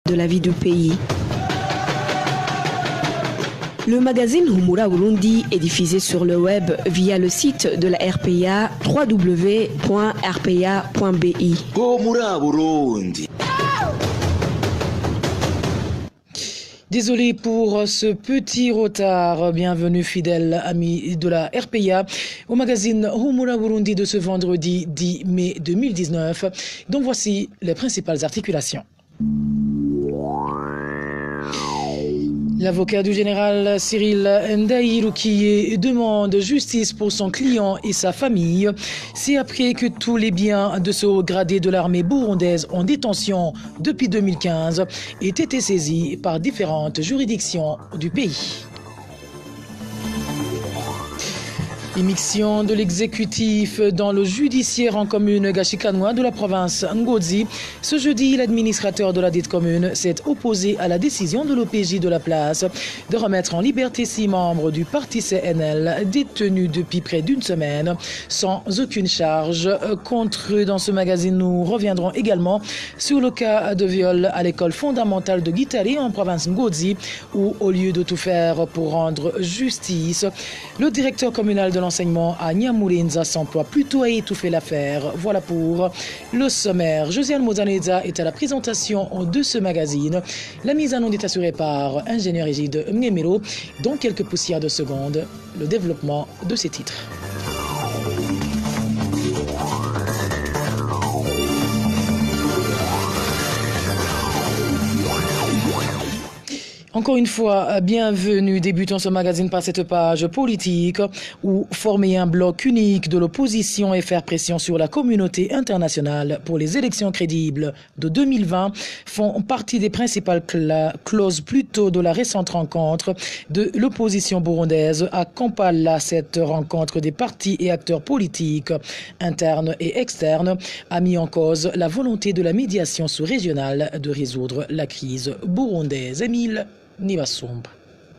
de la vie du pays. Le magazine Humura Burundi est diffusé sur le web via le site de la RPA www.rpa.bi. Humura Burundi. Désolé pour ce petit retard. Bienvenue fidèles amis de la RPA au magazine Humura Burundi de ce vendredi 10 mai 2019. Donc voici les principales articulations. L'avocat du général Cyril Ndayirukiye demande justice pour son client et sa famille. C'est après que tous les biens de ce haut gradé de l'armée burundaise en détention depuis 2015 aient été saisis par différentes juridictions du pays. Émission de l'exécutif dans le judiciaire en commune Gashikanoa de la province Ngozi. Ce jeudi, l'administrateur de la dite commune s'est opposé à la décision de l'OPJ de la place de remettre en liberté 6 membres du parti CNL détenus depuis près d'une semaine sans aucune charge contre eux. Dans ce magazine, nous reviendrons également sur le cas de viol à l'école fondamentale de Gitari en province Ngozi où, au lieu de tout faire pour rendre justice, le directeur communal de l'enseignement à Nyamurenza s'emploie plutôt à étouffer l'affaire. Voilà pour le sommaire. Josiane Mozaneza est à la présentation de ce magazine. La mise en onde est assurée par ingénieur Égide Mnemero. Dans quelques poussières de secondes, le développement de ces titres. Encore une fois, bienvenue. Débutons ce magazine par cette page politique où former un bloc unique de l'opposition et faire pression sur la communauté internationale pour les élections crédibles de 2020 font partie des principales clauses plutôt de la récente rencontre de l'opposition burundaise à Kampala. Cette rencontre des partis et acteurs politiques internes et externes a mis en cause la volonté de la médiation sous-régionale de résoudre la crise burundaise. Émile Nibasumba.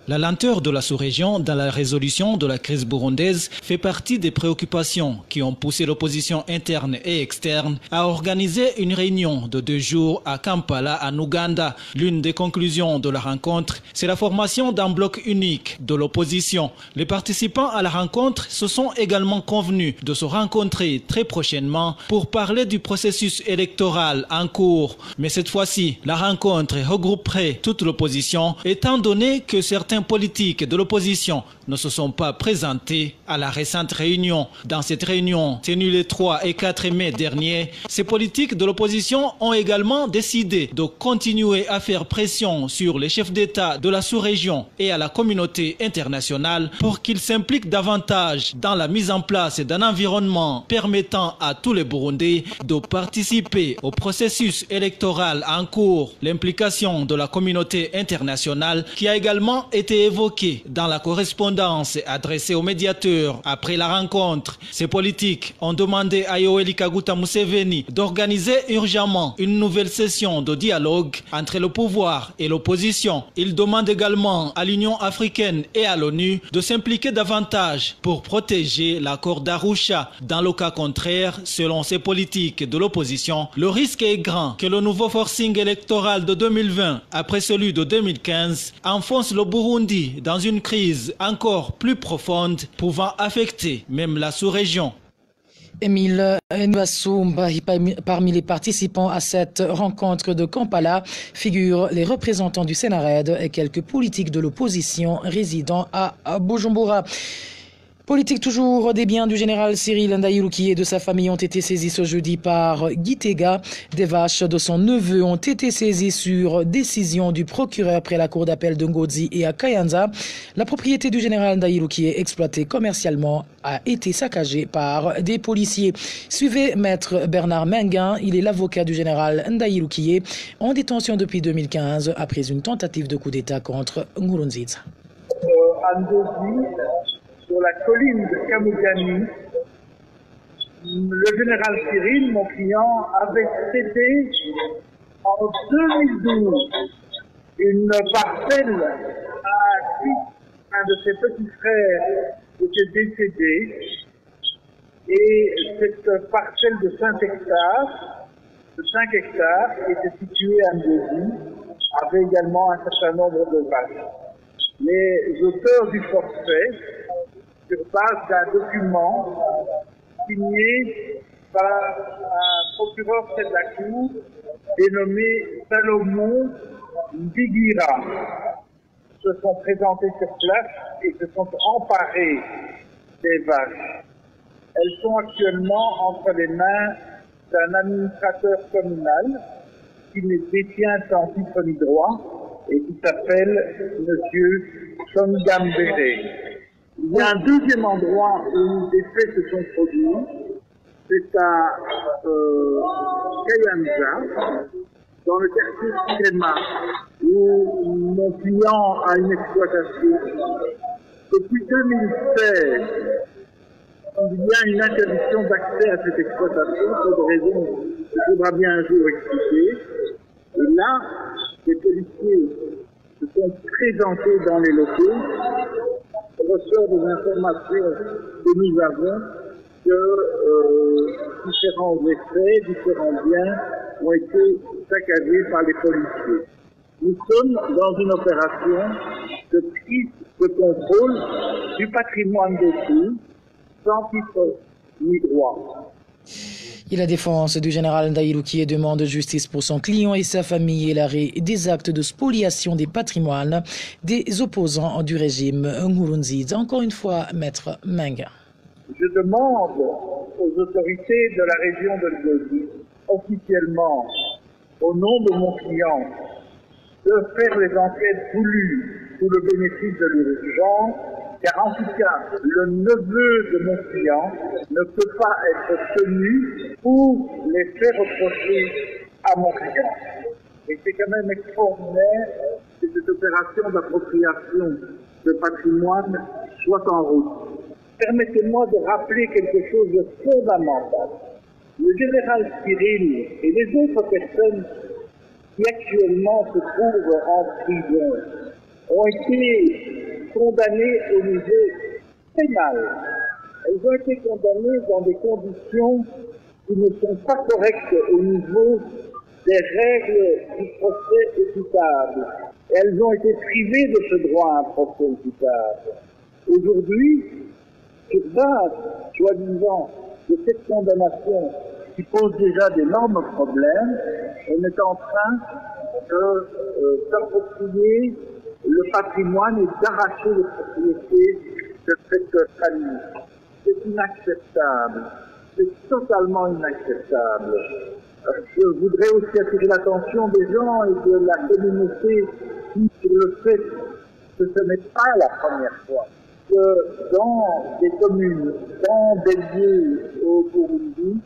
La lenteur de la sous-région dans la résolution de la crise burundaise fait partie des préoccupations qui ont poussé l'opposition interne et externe à organiser une réunion de 2 jours à Kampala, en Ouganda. L'une des conclusions de la rencontre, c'est la formation d'un bloc unique de l'opposition. Les participants à la rencontre se sont également convenus de se rencontrer très prochainement pour parler du processus électoral en cours. Mais cette fois-ci, la rencontre regrouperait toute l'opposition, étant donné que certains politiques de l'opposition ne se sont pas présentés à la récente réunion. Dans cette réunion tenue les 3 et 4 mai dernier, ces politiques de l'opposition ont également décidé de continuer à faire pression sur les chefs d'État de la sous-région et à la communauté internationale pour qu'ils s'impliquent davantage dans la mise en place d'un environnement permettant à tous les Burundais de participer au processus électoral en cours. L'implication de la communauté internationale qui a également été évoquée dans la correspondance adressée aux médiateurs après la rencontre. Ces politiques ont demandé à Yoweri Kaguta Museveni d'organiser urgemment une nouvelle session de dialogue entre le pouvoir et l'opposition. Ils demandent également à l'Union africaine et à l'ONU de s'impliquer davantage pour protéger l'accord d'Arusha. Dans le cas contraire, selon ces politiques de l'opposition, le risque est grand que le nouveau forcing électoral de 2020, après celui de 2015, enfonce le Burundi dans une crise encore plus profonde pouvant affecter même la sous-région. Émile Nibasumba, parmi les participants à cette rencontre de Kampala, figurent les représentants du Sénarède et quelques politiques de l'opposition résidant à Bujumbura. Politique toujours, des biens du général Cyril Ndayirukiye et de sa famille ont été saisis ce jeudi par Gitega. Des vaches de son neveu ont été saisies sur décision du procureur près la cour d'appel de Ngozi et à Kayanza. La propriété du général Ndayirukiye exploitée commercialement a été saccagée par des policiers. Suivez maître Bernard Menguin, il est l'avocat du général Ndayirukiye en détention depuis 2015 après une tentative de coup d'État contre Nkurunziza. Sur la colline de Kamugani, le général Cyril, mon client, avait cédé en 2012 une parcelle à un de ses petits frères qui était décédé. Et cette parcelle de 5 hectares, qui était située à Ngozi, avait également un certain nombre de vaches. Les auteurs du forfait, sur base d'un document signé par un procureur près de la cour dénommé Salomon Ndigira, se sont présentés sur place et se sont emparés des vaches. Elles sont actuellement entre les mains d'un administrateur communal qui les détient sans titre ni droit et qui s'appelle Monsieur Songambere. Il y a un deuxième endroit où des faits se sont produits, c'est à Kayanza, dans le quartier Sirema, où mon client a une exploitation. Depuis 2016, il y a une interdiction d'accès à cette exploitation pour des raisons qu'il faudra bien un jour expliquer. Et là, les policiers se sont présentés dans les locaux. On ressort des informations que nous avons que différents effets, différents biens ont été saccagés par les policiers. Nous sommes dans une opération de prise de contrôle du patrimoine d'autrui, sans titre ni droit. Et la défense du général Ndaïroukié demande justice pour son client et sa famille et l'arrêt des actes de spoliation des patrimoines des opposants du régime Nkurunziza. Encore une fois, Maître Menga. Je demande aux autorités de la région de Ngozi, officiellement, au nom de mon client, de faire les enquêtes voulues sous le bénéfice de l'urgence, car en tout cas, le neveu de mon client ne peut pas être tenu pour les faire reprocher à mon client. Et c'est quand même extraordinaire que cette opération d'appropriation de patrimoine soit en route. Permettez-moi de rappeler quelque chose de fondamental. Le général Cyril et les autres personnes qui actuellement se trouvent en prison ont été condamnées au niveau pénal. Elles ont été condamnées dans des conditions qui ne sont pas correctes au niveau des règles du procès équitable. Elles ont été privées de ce droit à un procès équitable. Aujourd'hui, sur base, soi-disant, de cette condamnation qui pose déjà d'énormes problèmes, on est en train de s'approprier le patrimoine et d'arracher les propriétés de cette famille. C'est inacceptable. C'est totalement inacceptable. Je voudrais aussi attirer l'attention des gens et de la communauté sur le fait que ce n'est pas la première fois que dans des communes, dans des lieux au Burundi,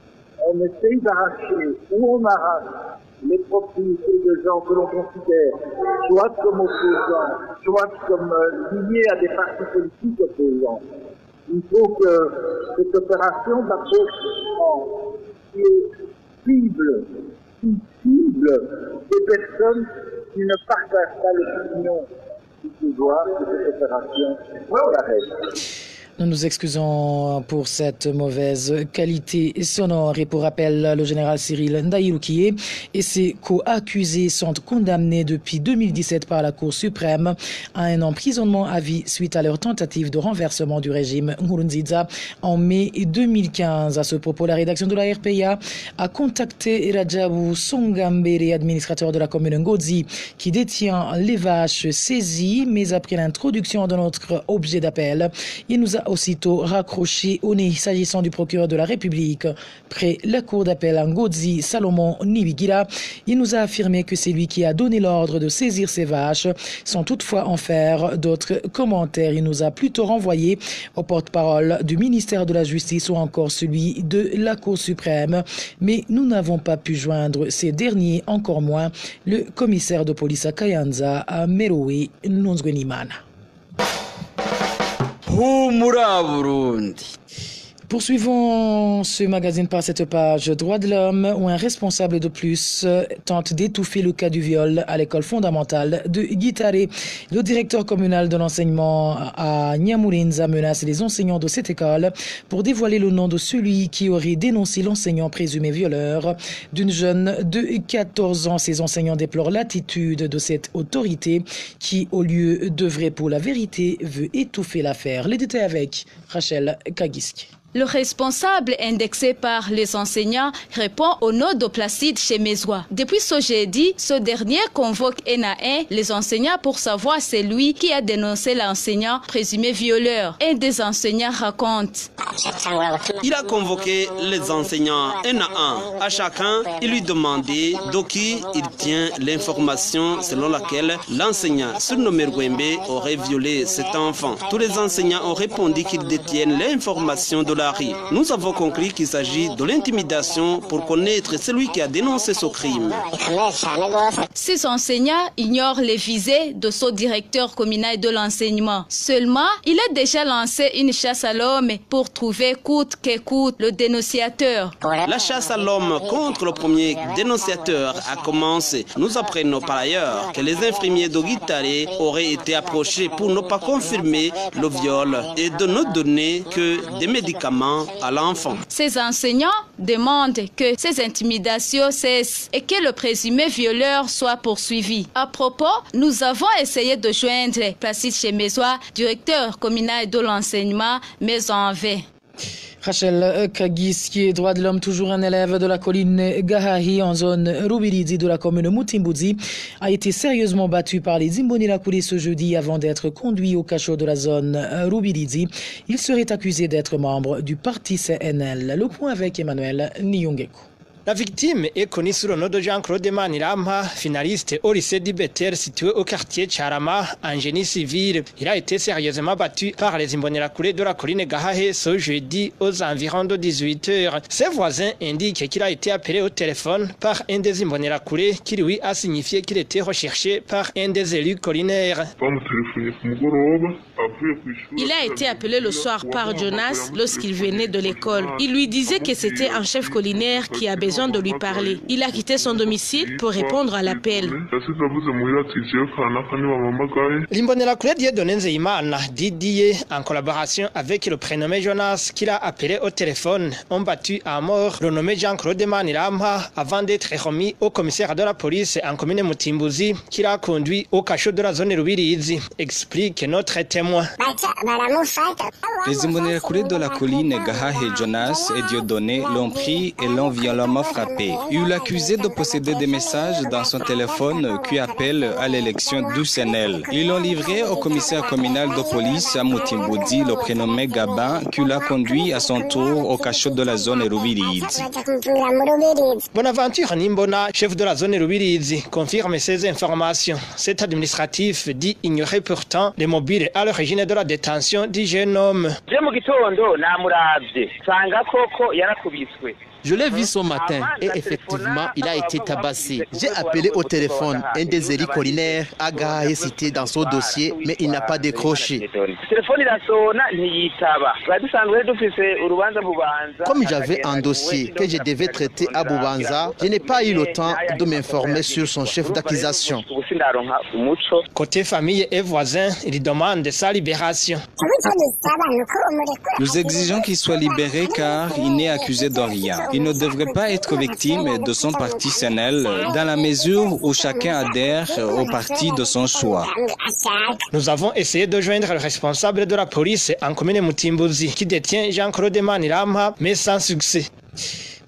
on essaye d'arracher ou on arrache les propriétés de gens que l'on considère soit comme opposants, soit comme liés à des partis politiques opposants. Il faut que cette opération d'approchement cible des personnes qui ne partagent pas l'opinion du pouvoir de cette opération s'arrête. Nous nous excusons pour cette mauvaise qualité sonore et pour rappel, le général Cyril Ndaïroukié et ses co-accusés sont condamnés depuis 2017 par la Cour suprême à un emprisonnement à vie suite à leur tentative de renversement du régime Nkurunziza en mai 2015. À ce propos, la rédaction de la RPA a contacté Radjabou Songambere, administrateur de la commune Ngozi, qui détient les vaches saisies, mais après l'introduction de notre objet d'appel, il nous a aussitôt raccroché au nez s'agissant du procureur de la République près la cour d'appel à Ngozi, Salomon Ndigira. Il nous a affirmé que c'est lui qui a donné l'ordre de saisir ces vaches, sans toutefois en faire d'autres commentaires. Il nous a plutôt renvoyé au porte-parole du ministère de la Justice ou encore celui de la Cour suprême, mais nous n'avons pas pu joindre ces derniers, encore moins le commissaire de police à Kayanza, Merowe Nunzwenimana. Humura Burundi. Poursuivons ce magazine par cette page Droits de l'homme où un responsable de plus tente d'étouffer le cas du viol à l'école fondamentale de Guitare. Le directeur communal de l'enseignement à Nyamurinza menace les enseignants de cette école pour dévoiler le nom de celui qui aurait dénoncé l'enseignant présumé violeur d'une jeune de 14 ans. Ces enseignants déplorent l'attitude de cette autorité qui, au lieu d'œuvrer pour la vérité, veut étouffer l'affaire. Les détails avec Rachel Kagiski. Le responsable indexé par les enseignants répond au nom de Placide Chemezois. Depuis ce jeudi, ce dernier convoque un à un les enseignants pour savoir c'est lui qui a dénoncé l'enseignant présumé violeur. Un des enseignants raconte. Il a convoqué les enseignants un à un. À chacun, il lui demandait de qui il tient l'information selon laquelle l'enseignant surnommé Rwembe aurait violé cet enfant. Tous les enseignants ont répondu qu'ils détiennent l'information de la rue. Nous avons compris qu'il s'agit de l'intimidation pour connaître celui qui a dénoncé ce crime. Ces enseignants ignorent les visées de ce directeur communal de l'enseignement. Seulement, il a déjà lancé une chasse à l'homme pour trouver coûte que coûte le dénonciateur. La chasse à l'homme contre le premier dénonciateur a commencé. Nous apprenons par ailleurs que les infirmiers de Guitare auraient été approchés pour ne pas confirmer le viol et de ne donner que des médicaments à l'enfant. Ces enseignants demandent que ces intimidations cessent et que le présumé violeur soit poursuivi. À propos, nous avons essayé de joindre Placide Chemezois, directeur communal de l'enseignement, mais en vain. Rachel Kagiski, droit de l'homme, toujours un élève de la colline Gahahi en zone Rubirizi de la commune Mutimbuzi, a été sérieusement battu par les Imbonirakure ce jeudi avant d'être conduit au cachot de la zone Rubirizi. Il serait accusé d'être membre du parti CNL. Le point avec Emmanuel Niyongeko. La victime est connue sous le nom de Jean-Claude Manirama, finaliste au lycée d'Ibeter situé au quartier Charama, en génie civil. Il a été sérieusement battu par les Imbonerakure de la colline Gahahe ce jeudi aux environs de 18h. Ses voisins indiquent qu'il a été appelé au téléphone par un des Imbonerakure qui lui a signifié qu'il était recherché par un des élus collinaires. Il a été appelé le soir par Jonas lorsqu'il venait de l'école. Il lui disait que c'était un chef collinaire qui a besoin de lui parler. Il a quitté son domicile pour répondre à l'appel. L'Imbonerakure Dieudonné Nzeyimana, Didier, en collaboration avec le prénommé Jonas, qu'il a appelé au téléphone, ont battu à mort le nommé Jean-Claude Manirama avant d'être remis au commissaire de la police en commune Mutimbuzi, qu'il a conduit au cachot de la zone Rubirizi, explique notre témoin. Les Imbonerakure de la colline Gahahe, Jonas et Dieudonné l'ont pris et l'ont violemment frappé. Il l'accusait de posséder des messages dans son téléphone qui appellent à l'élection du CNL. Ils l'ont livré au commissaire communal de police à Mutimbuzi, le prénommé Gabin, qui l'a conduit à son tour au cachot de la zone Rubirizi. Bonaventure Nimbona, chef de la zone Rubirizi, confirme ces informations. Cet administratif dit ignorer pourtant les mobiles à l'origine de la détention du jeune homme. Je l'ai vu ce matin et effectivement, il a été tabassé. J'ai appelé au téléphone un des élus collinaires à Gahahe cité dans son dossier, mais il n'a pas décroché. Comme j'avais un dossier que je devais traiter à Bubanza, je n'ai pas eu le temps de m'informer sur son chef d'accusation. Côté famille et voisins, ils demandent sa libération. Nous exigeons qu'il soit libéré car il n'est accusé de rien. Il ne devrait pas être victime de son parti CNL dans la mesure où chacun adhère au parti de son choix. Nous avons essayé de joindre le responsable de la police en commune Mutimbuzi qui détient Jean-Claude Manirama, mais sans succès.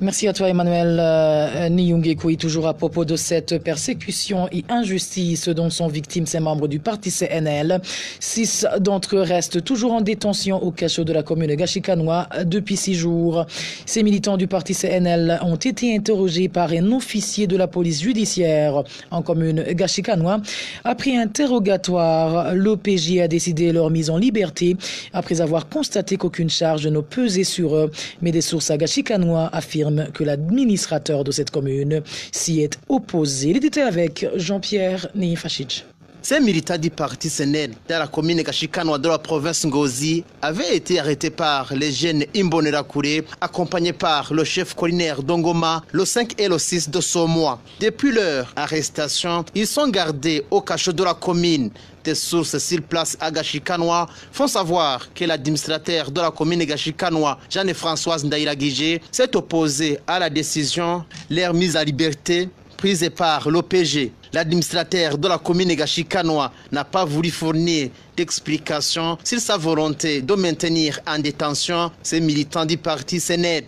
Merci à toi Emmanuel Niyongeko. Toujours à propos de cette persécution et injustice dont sont victimes ces membres du parti CNL. 6 d'entre eux restent toujours en détention au cachot de la commune Gashikanois depuis 6 jours. Ces militants du parti CNL ont été interrogés par un officier de la police judiciaire en commune Gashikanois. Après interrogatoire, l'OPJ a décidé leur mise en liberté après avoir constaté qu'aucune charge ne pesait sur eux. Mais des sources à Gashikanois affirment que l'administrateur de cette commune s'y est opposé. Les détails avec Jean-Pierre Nifachic. Ces militants du parti SNEL dans la commune Gashikanwa de la province Ngozi avaient été arrêtés par les jeunes Imbonerakure, accompagnés par le chef collinaire d'Ongoma le 5 et le 6 de ce mois. Depuis leur arrestation, ils sont gardés au cachot de la commune. Des sources sur place à Gashikanwa font savoir que l'administrateur de la commune Gashikanwa, Jeanne-Françoise Ndaïragije, s'est opposé à la décision, leur mise à liberté prise par l'OPG. L'administrateur de la commune Gashikanwa n'a pas voulu fournir d'explications sur sa volonté de maintenir en détention ces militants du parti SNEL.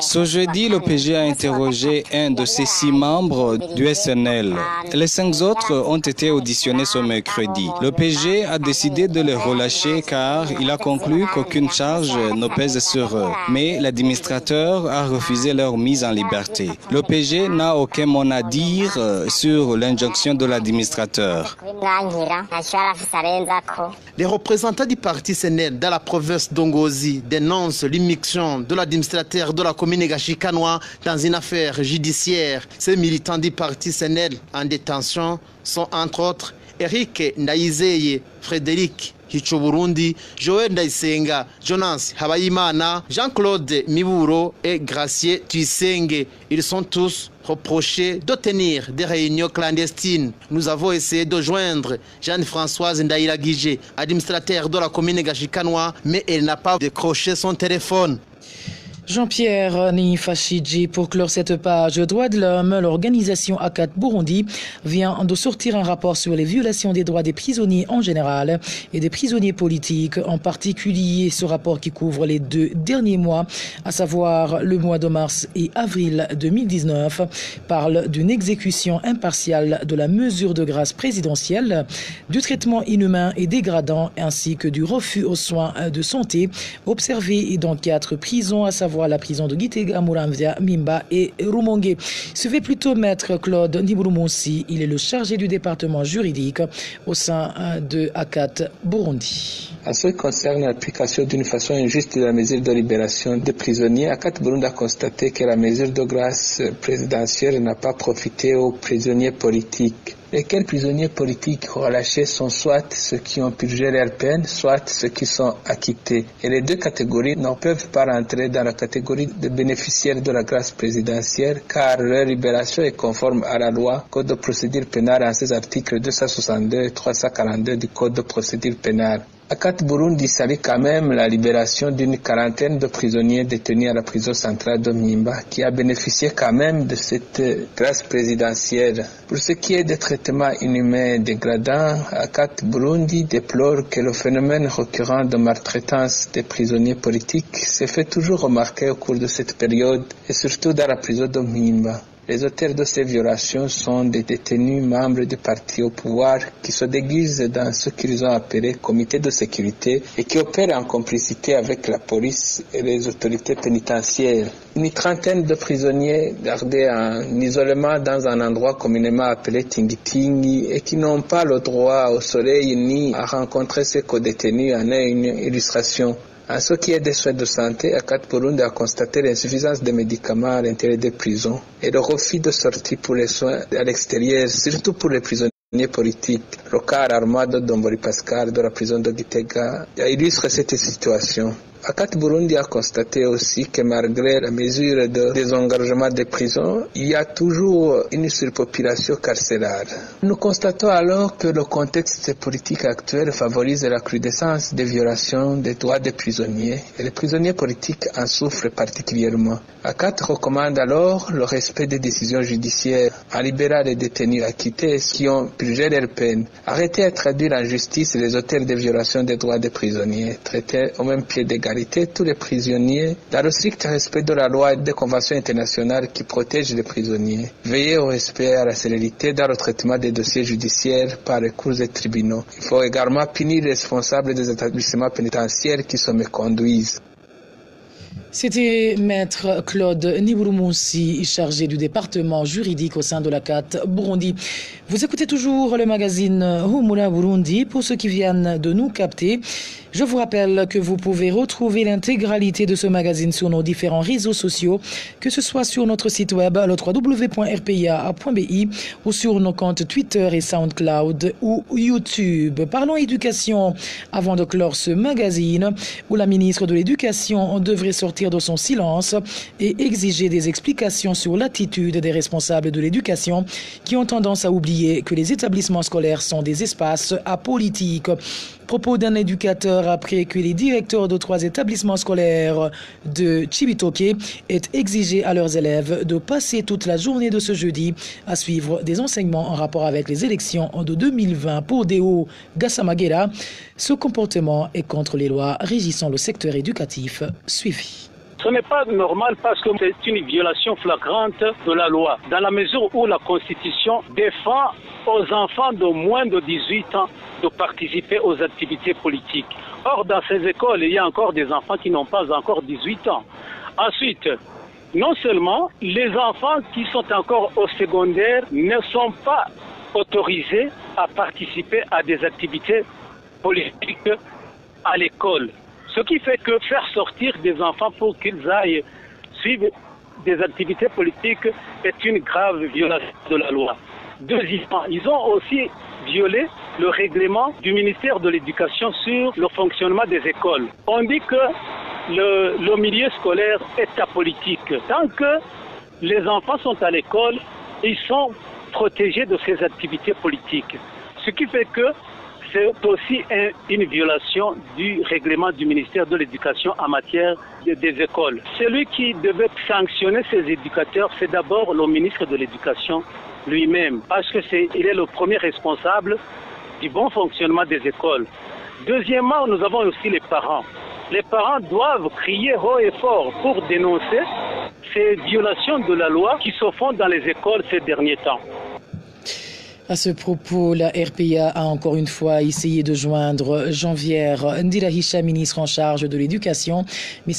Ce jeudi, l'OPG a interrogé un de ses 6 membres du SNEL. Les 5 autres ont été auditionnés ce mercredi. L'OPG a décidé de les relâcher car il a conclu qu'aucune charge ne pèse sur eux. Mais l'administrateur a refusé leur mise en liberté. L'OPG n'a aucun mot à dire sur l'injonction de l'administrateur. Les représentants du parti SNEL dans la province d'Ongozi dénoncent l'immixtion de l'administrateur de la commune Gashikanwa dans une affaire judiciaire. Ces militants du parti SNEL en détention sont entre autres Eric Ndaizeye, Frédéric Hichoburundi, Joël Ndaisenga, Jonas Habayimana, Jean-Claude Miburo et Gracier Tuyisenge. Ils sont tous reprochés de tenir des réunions clandestines. Nous avons essayé de joindre Jeanne-Françoise Ndaïragije, administrateur de la commune Gashikanwa, mais elle n'a pas décroché son téléphone. Jean-Pierre Nifashidji, pour clore cette page droits de l'homme, l'organisation ACAT Burundi vient de sortir un rapport sur les violations des droits des prisonniers en général et des prisonniers politiques, en particulier ce rapport qui couvre les 2 derniers mois, à savoir le mois de mars et avril 2019, parle d'une exécution impartiale de la mesure de grâce présidentielle, du traitement inhumain et dégradant ainsi que du refus aux soins de santé observés dans 4 prisons, à savoir la prison de Gitega, Muramvia, Mimba et Rumongue. Se fait plutôt maître Claude Niburumonsi. Il est le chargé du département juridique au sein de ACAT Burundi. En ce qui concerne l'application d'une façon injuste de la mesure de libération des prisonniers, ACAT Burundi a constaté que la mesure de grâce présidentielle n'a pas profité aux prisonniers politiques. Lesquels prisonniers politiques relâchés sont soit ceux qui ont purgé leur peine, soit ceux qui sont acquittés. Et les 2 catégories ne peuvent pas rentrer dans la catégorie de bénéficiaires de la grâce présidentielle car leur libération est conforme à la loi Code de procédure pénale en ses articles 262 et 342 du Code de procédure pénale. ACAT Burundi salue quand même la libération d'une 40aine de prisonniers détenus à la prison centrale de Mimba qui a bénéficié quand même de cette grâce présidentielle. Pour ce qui est des traitements inhumains et dégradants, ACAT Burundi déplore que le phénomène récurrent de maltraitance des prisonniers politiques s'est fait toujours remarquer au cours de cette période et surtout dans la prison de Mimba. Les auteurs de ces violations sont des détenus membres du parti au pouvoir qui se déguisent dans ce qu'ils ont appelé comité de sécurité et qui opèrent en complicité avec la police et les autorités pénitentiaires. Une 30aine de prisonniers gardés en isolement dans un endroit communément appelé Tingi-Tingi et qui n'ont pas le droit au soleil ni à rencontrer ses co-détenus en est une illustration. En ce qui est des soins de santé, ACAT Burundi a constaté l'insuffisance des médicaments à l'intérieur des prisons et le refus de sortie pour les soins à l'extérieur, surtout pour les prisonniers politiques. Le cas Armado Dombori Pascal de la prison de Gitega illustre cette situation. ACAT Burundi a constaté aussi que malgré la mesure de désengorgement des prisons, il y a toujours une surpopulation carcérale. Nous constatons alors que le contexte politique actuel favorise la recrudescence des violations des droits des prisonniers et les prisonniers politiques en souffrent particulièrement. ACAT recommande alors le respect des décisions judiciaires en libérant les détenus acquittés qui ont purgé leur peine, arrêter et traduire en justice les auteurs des violations des droits des prisonniers, traiter au même pied d'égalité tous les prisonniers dans le strict respect de la loi et des conventions internationales qui protègent les prisonniers. Veiller au respect et à la célérité dans le traitement des dossiers judiciaires par les cours et tribunaux. Il faut également punir les responsables des établissements pénitentiaires qui se méconduisent. C'était Maître Claude Niburumunsi, chargé du département juridique au sein de la CAT Burundi. Vous écoutez toujours le magazine Humura Burundi. Pour ceux qui viennent de nous capter, je vous rappelle que vous pouvez retrouver l'intégralité de ce magazine sur nos différents réseaux sociaux, que ce soit sur notre site web, le www.rpa.bi, ou sur nos comptes Twitter et SoundCloud ou YouTube. Parlons éducation avant de clore ce magazine, où la ministre de l'Éducation devrait sortir de son silence et exiger des explications sur l'attitude des responsables de l'éducation qui ont tendance à oublier que les établissements scolaires sont des espaces apolitiques. Propos d'un éducateur après que les directeurs de 3 établissements scolaires de Chibitoke aient exigé à leurs élèves de passer toute la journée de ce jeudi à suivre des enseignements en rapport avec les élections de 2020 pour Deo Gassamagera. Ce comportement est contre les lois régissant le secteur éducatif. Suivi. Ce n'est pas normal parce que c'est une violation flagrante de la loi, dans la mesure où la Constitution défend aux enfants de moins de 18 ans de participer aux activités politiques. Or, dans ces écoles, il y a encore des enfants qui n'ont pas encore 18 ans. Ensuite, non seulement les enfants qui sont encore au secondaire ne sont pas autorisés à participer à des activités politiques à l'école. Ce qui fait que faire sortir des enfants pour qu'ils aillent suivre des activités politiques est une grave violation de la loi. Deuxièmement, ils ont aussi violé le règlement du ministère de l'Éducation sur le fonctionnement des écoles. On dit que le milieu scolaire est apolitique. Tant que les enfants sont à l'école, ils sont protégés de ces activités politiques. Ce qui fait que c'est aussi une violation du règlement du ministère de l'Éducation en matière des écoles. Celui qui devait sanctionner ces éducateurs, c'est d'abord le ministre de l'Éducation lui-même, parce qu'il est le premier responsable du bon fonctionnement des écoles. Deuxièmement, nous avons aussi les parents. Les parents doivent crier haut et fort pour dénoncer ces violations de la loi qui se font dans les écoles ces derniers temps. À ce propos, la RPA a encore une fois essayé de joindre Jean-Pierre Ndirahisha, ministre en charge de l'éducation, mais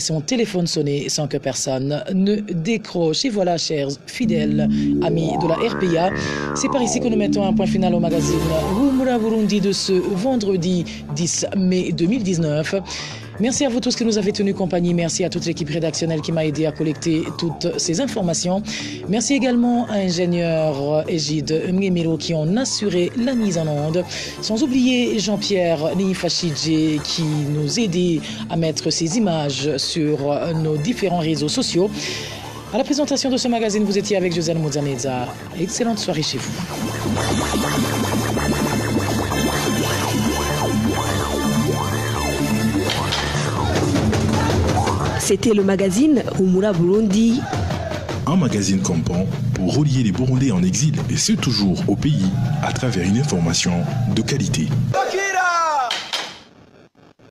son téléphone sonnait sans que personne ne décroche. Et voilà, chers fidèles amis de la RPA, c'est par ici que nous mettons un point final au magazine Humura Burundi de ce vendredi 10 mai 2019. Merci à vous tous qui nous avez tenu compagnie. Merci à toute l'équipe rédactionnelle qui m'a aidé à collecter toutes ces informations. Merci également à l'ingénieur Égide Mgemiro qui ont assuré la mise en onde. Sans oublier Jean-Pierre Nifachidje qui nous aidait à mettre ces images sur nos différents réseaux sociaux. À la présentation de ce magazine, vous étiez avec Joselle Mouzaneza. Excellente soirée chez vous. C'était le magazine Humura Burundi. Un magazine campant pour relier les Burundais en exil et ceux toujours au pays à travers une information de qualité.